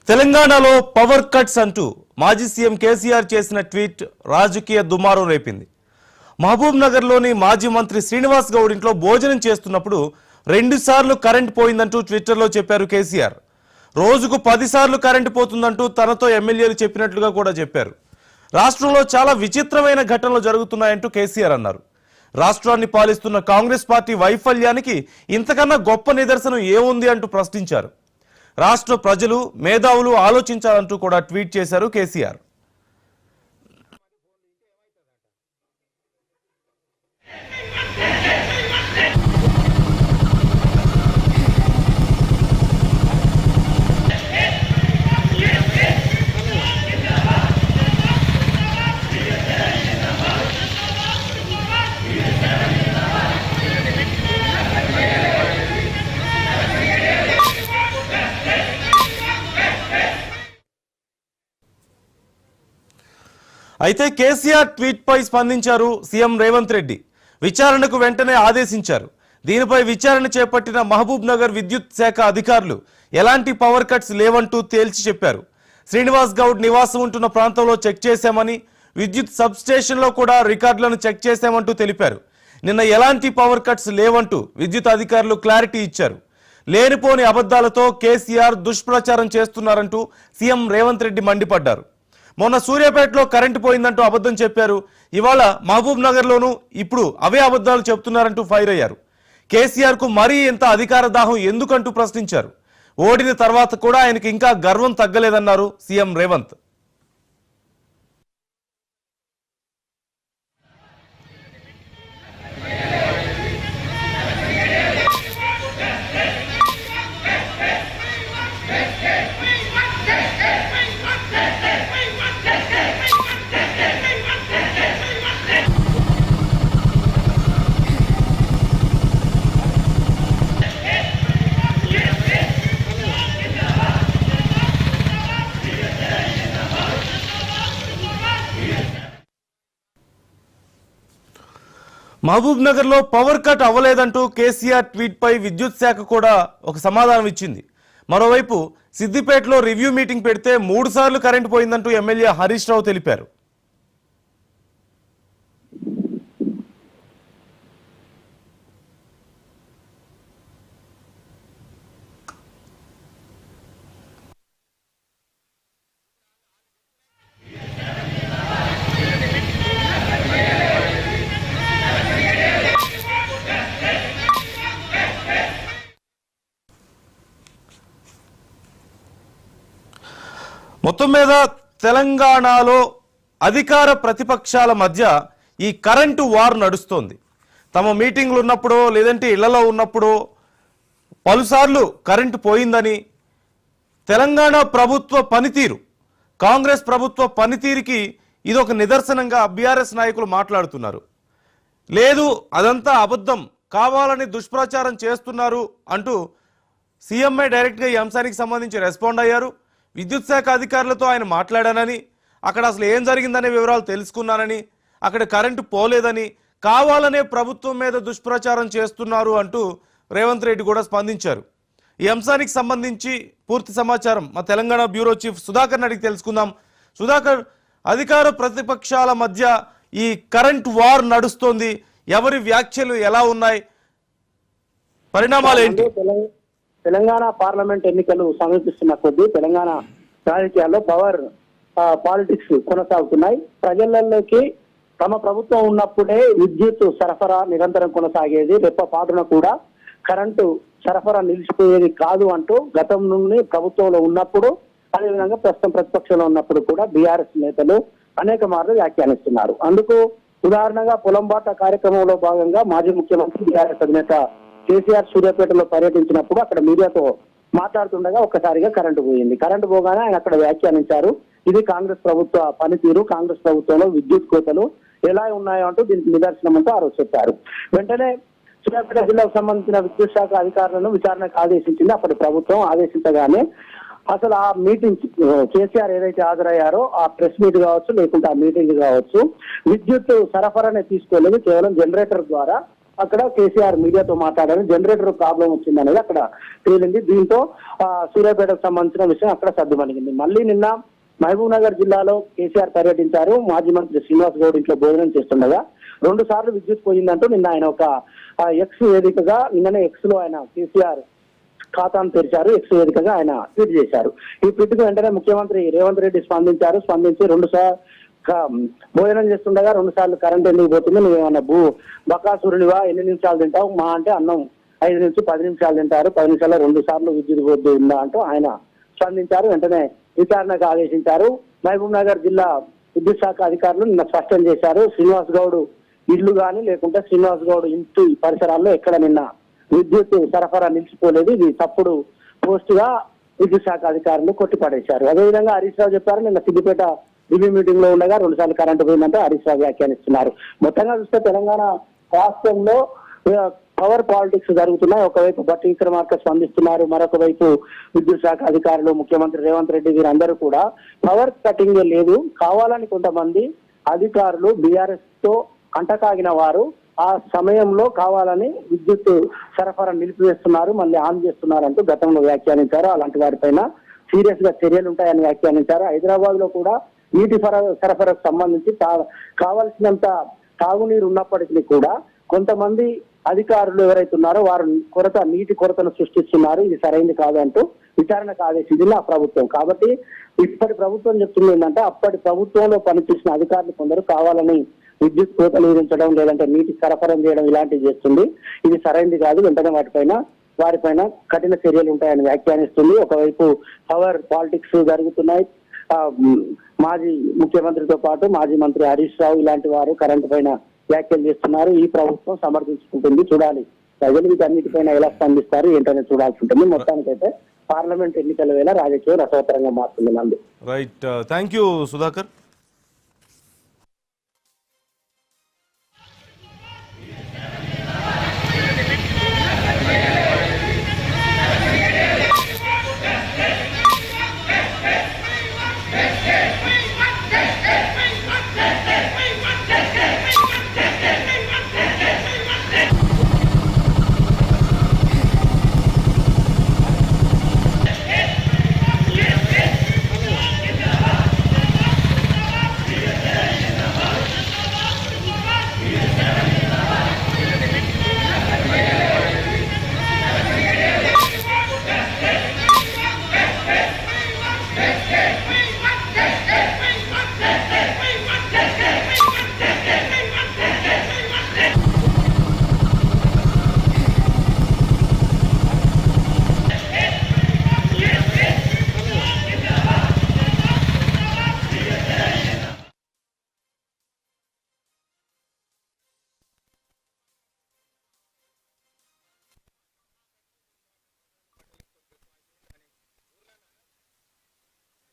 తెలంగాణలో power cuts అంటూ మాజీ సీఎం కేసీఆర్ చేసిన ట్వీట్ రాజకీయ దుమారం రేపింది. మహబూబ్ నగర్లోని మాజీ మంత్రి శ్రీనివాస్ గౌడ్ ఇంట్లో భోజనం చేస్తున్నప్పుడు 2 సార్లు కరెంట్ పోయిందంటూ ట్విట్టర్లో చెప్పారు కేసీఆర్. రోజుకు 10 సార్లు కరెంట్ పోతుందంటూ తనతో ఎమ్మెల్యేలు చెప్పినట్లుగా కూడా చెప్పారు. రాష్ట్రంలో చాలా విచిత్రమైన ఘటనలు జరుగుతున్నాయంటూ కేసీఆర్ అన్నారు. రాష్ట్రాన్ని పాలిస్తున్న కాంగ్రెస్ పార్టీ వైఫల్యానికి ఇంతకన్నా గొప్ప నిదర్శనం ఏముంది అంటూ ప్రశ్నించారు. రాష్ట్ర ప్రజలు మేధావులు ఆలోచించాలంటూ కూడా ట్వీట్ చేశారు కేసీఆర్. అయితే కేసీఆర్ ట్వీట్ పై స్పందించారు సీఎం రేవంత్ రెడ్డి. విచారణకు వెంటనే ఆదేశించారు. దీనిపై విచారణ చేపట్టిన మహబూబ్ నగర్ విద్యుత్ శాఖ అధికారులు ఎలాంటి పవర్ కట్స్ లేవంటూ తేల్చి చెప్పారు. శ్రీనివాస్ గౌడ్ నివాసం ఉంటున్న ప్రాంతంలో చెక్ చేశామని, విద్యుత్ సబ్ స్టేషన్లో కూడా రికార్డులను చెక్ చేశామంటూ తెలిపారు. నిన్న ఎలాంటి పవర్ కట్స్ లేవంటూ విద్యుత్ అధికారులు క్లారిటీ ఇచ్చారు. లేనిపోని అబద్ధాలతో కేసీఆర్ దుష్ప్రచారం చేస్తున్నారంటూ సీఎం రేవంత్ రెడ్డి మండిపడ్డారు. మొన్న సూర్యాపేటలో కరెంటు పోయిందంటూ అబద్ధం చెప్పారు. ఇవాళ మహబూబ్ నగర్లోనూ ఇప్పుడు అవే అబద్ధాలు చెప్తున్నారంటూ ఫైర్ అయ్యారు. కేసీఆర్ కు మరీ ఇంత అధికార దాహం ఎందుకంటూ ప్రశ్నించారు. ఓడిన తర్వాత కూడా ఆయనకి ఇంకా గర్వం తగ్గలేదన్నారు సీఎం రేవంత్. మహబూబ్ నగర్ లో పవర్ కట్ అవ్వలేదంటూ కేసీఆర్ ట్వీట్ పై విద్యుత్ శాఖ కూడా ఒక సమాధానం ఇచ్చింది. మరోవైపు సిద్దిపేటలో రివ్యూ మీటింగ్ పెడితే 3 సార్లు కరెంట్ పోయిందంటూ ఎమ్మెల్యే హరీష్ రావు తెలిపారు. మొత్తం మీద తెలంగాణలో అధికార ప్రతిపక్షాల మధ్య ఈ కరెంటు వార్ నడుస్తోంది. తమ మీటింగ్లు ఉన్నప్పుడో లేదంటే ఇళ్లలో ఉన్నప్పుడో పలుసార్లు కరెంటు పోయిందని, తెలంగాణ ప్రభుత్వ పనితీరు, కాంగ్రెస్ ప్రభుత్వ పనితీరుకి ఇదొక నిదర్శనంగా బీఆర్ఎస్ నాయకులు మాట్లాడుతున్నారు. లేదు అదంతా అబద్ధం, కావాలని దుష్ప్రచారం చేస్తున్నారు అంటూ సీఎంఐ డైరెక్ట్గా ఈ అంశానికి సంబంధించి రెస్పాండ్ అయ్యారు. విద్యుత్ శాఖ అధికారులతో ఆయన మాట్లాడానని, అక్కడ అసలు ఏం జరిగిందనే వివరాలు తెలుసుకున్నానని, అక్కడ కరెంటు పోలేదని, కావాలనే ప్రభుత్వం మీద దుష్ప్రచారం చేస్తున్నారు అంటూ రేవంత్ రెడ్డి కూడా స్పందించారు. ఈ అంశానికి సంబంధించి పూర్తి సమాచారం మా తెలంగాణ బ్యూరో చీఫ్ సుధాకర్ అడిగి తెలుసుకుందాం. సుధాకర్, అధికార ప్రతిపక్షాల మధ్య ఈ కరెంట్ వార్ నడుస్తోంది. ఎవరి వ్యాఖ్యలు ఎలా ఉన్నాయి, పరిణామాలు ఏంటి? తెలంగాణ పార్లమెంట్ ఎన్నికలు సమీపిస్తున్న కొద్దీ తెలంగాణ రాజకీయాల్లో పవర్ పాలిటిక్స్ కొనసాగుతున్నాయి. ప్రజలలోకి తమ ప్రభుత్వం ఉన్నప్పుడే విద్యుత్ సరఫరా నిరంతరం కొనసాగేది, రెప్పపాటున కూడా కరెంటు సరఫరా నిలిచిపోయేది కాదు అంటూ గతం నుండి ప్రభుత్వంలో ఉన్నప్పుడు, అదేవిధంగా ప్రస్తుతం ప్రతిపక్షంలో ఉన్నప్పుడు కూడా బీఆర్ఎస్ నేతలు అనేక మార్లు వ్యాఖ్యానిస్తున్నారు. అందుకు ఉదాహరణగా పొలంబాట కార్యక్రమంలో భాగంగా మాజీ ముఖ్యమంత్రి బీఆర్ఎస్ అధినేత కేసీఆర్ సూర్యాపేటలో పర్యటించినప్పుడు అక్కడ మీడియాతో మాట్లాడుతుండగా ఒక్కసారిగా కరెంటు పోయింది. కరెంటు పోగానే ఆయన అక్కడ వ్యాఖ్యానించారు, ఇది కాంగ్రెస్ ప్రభుత్వ పనితీరు, కాంగ్రెస్ ప్రభుత్వంలో విద్యుత్ కోతలు ఎలా ఉన్నాయో అంటూ దీనికి నిదర్శనం అంటూ ఆ రోజు చెప్పారు. వెంటనే సూర్యాపేట జిల్లాకు సంబంధించిన విద్యుత్ శాఖ అధికారులను విచారణకు ఆదేశించింది. అప్పటి ప్రభుత్వం ఆదేశించగానే అసలు ఆ మీటింగ్ కేసీఆర్ ఏదైతే హాజరయ్యారో ఆ ప్రెస్ మీట్ కావచ్చు, లేకుంటే ఆ మీటింగ్ కావచ్చు, విద్యుత్ సరఫరానే తీసుకోలేదు, కేవలం జనరేటర్ ద్వారా అక్కడ కేసీఆర్ మీడియాతో మాట్లాడారు. జనరేటర్ ప్రాబ్లం వచ్చింది అనేది అక్కడ తేలింది. దీంతో సూర్యాపేటకు సంబంధించిన విషయం అక్కడ సర్దుమణిగింది. మళ్ళీ నిన్న మహబూబ్ నగర్ జిల్లాలో కేసీఆర్ పర్యటించారు. మాజీ మంత్రి శ్రీనివాస్ గౌడ్ ఇంట్లో భోజనం చేస్తుండగా 2 సార్లు విద్యుత్ పోయిందంటూ నిన్న ఆయన ఒక ఎక్స్ వేదికగా నిన్ననే ఎక్స్ లో ఆయన కేసీఆర్ ఖాతాను తెరిచారు. ఎక్స్ వేదికగా ఆయన ట్వీట్ చేశారు. ఈ ట్వీట్ కు వెంటనే ముఖ్యమంత్రి రేవంత్ రెడ్డి స్పందించి 2 సార్లు భోజనం చేస్తుండగా 2 సార్లు కరెంట్ ఎందుకు పోతుంది, నువ్వేమన్నా బకాసురుడివా, ఎన్ని నిమిషాలు తింటావు, మా అంటే అన్నం 5 నుంచి 10 నిమిషాలు తింటారు, 10 నిమిషాల్లో 2 సార్లు విద్యుత్ బోర్డు ఉందా అంటూ ఆయన స్పందించారు. వెంటనే విచారణకు ఆదేశించారు. మహబూబ్ నగర్ జిల్లా విద్యుత్ శాఖ అధికారులు నిన్న స్పష్టం చేశారు. శ్రీనివాస్ గౌడ్ ఇల్లు కానీ లేకుంటే శ్రీనివాస్ గౌడ్ ఇంటి పరిసరాల్లో ఎక్కడ నిన్న విద్యుత్ సరఫరా నిలిచిపోలేదు. ఇది తప్పుడు పోస్ట్ గా విద్యుత్ శాఖ అధికారులు కొట్టిపడేశారు. అదేవిధంగా హరీష్ రావు చెప్పారు. నిన్న సిద్దిపేట రివ్యూ మీటింగ్ లో ఉండగా 2 సార్లు కరెంటు పోయిందంటే హరీష్ రావు వ్యాఖ్యానిస్తున్నారు. మొత్తంగా చూస్తే తెలంగాణ రాష్ట్రంలో పవర్ పాలిటిక్స్ జరుగుతున్నాయి. ఒకవైపు బట్టి విక్రమార్క స్పందిస్తున్నారు, మరొక వైపు విద్యుత్ శాఖ అధికారులు, ముఖ్యమంత్రి రేవంత్ రెడ్డి వీరందరూ కూడా పవర్ కటింగ్ లేదు, కావాలని కొంతమంది అధికారులు బీఆర్ఎస్ తో కంటకాగిన వారు ఆ సమయంలో కావాలని విద్యుత్ సరఫరా నిలిపివేస్తున్నారు, మళ్ళీ ఆన్ చేస్తున్నారు అంటూ గతంలో వ్యాఖ్యానించారు. అలాంటి వారిపైన సీరియస్ గా చర్యలు ఉంటాయని వ్యాఖ్యానించారు. హైదరాబాద్ లో కూడా నీటి సరఫరాకు సంబంధించి కావలసినంత తాగునీరు ఉన్నప్పటికీ కూడా కొంతమంది అధికారులు ఎవరైతే ఉన్నారో వారు నీటి కొరతను సృష్టిస్తున్నారు, ఇది సరైనది కాదు అంటూ విచారణకు ఆదేశించింది ఆ ప్రభుత్వం. కాబట్టి ఇప్పటి ప్రభుత్వం చెప్తుంది ఏంటంటే అప్పటి ప్రభుత్వంలో పనిచేసిన అధికారులు కొందరు కావాలని విద్యుత్ కోతలు విధించడం లేదంటే నీటి సరఫరా చేయడం ఇలాంటివి చేస్తుంది, ఇది సరైనది కాదు, వెంటనే వారిపైన కఠిన చర్యలు ఉంటాయని వ్యాఖ్యానిస్తుంది. ఒకవైపు పవర్ పాలిటిక్స్ జరుగుతున్నాయి. మాజీ ముఖ్యమంత్రితో పాటు మాజీ మంత్రి హరీష్ రావు ఇలాంటి వారు కరెంటు పైన వ్యాఖ్యలు చేస్తున్నారు. ఈ ప్రభుత్వం సమర్థించుకుంటుంది, చూడాలి ప్రజలు వీటన్నిటిపైన ఎలా స్పందిస్తారు ఏంటనే చూడాల్సి ఉంటుంది. మొత్తానికైతే పార్లమెంట్ ఎన్నికల వేళ రాజకీయం రసవత్తరంగా మారుతుంది. నందు రైట్, థ్యాంక్ యూ సుధాకర్.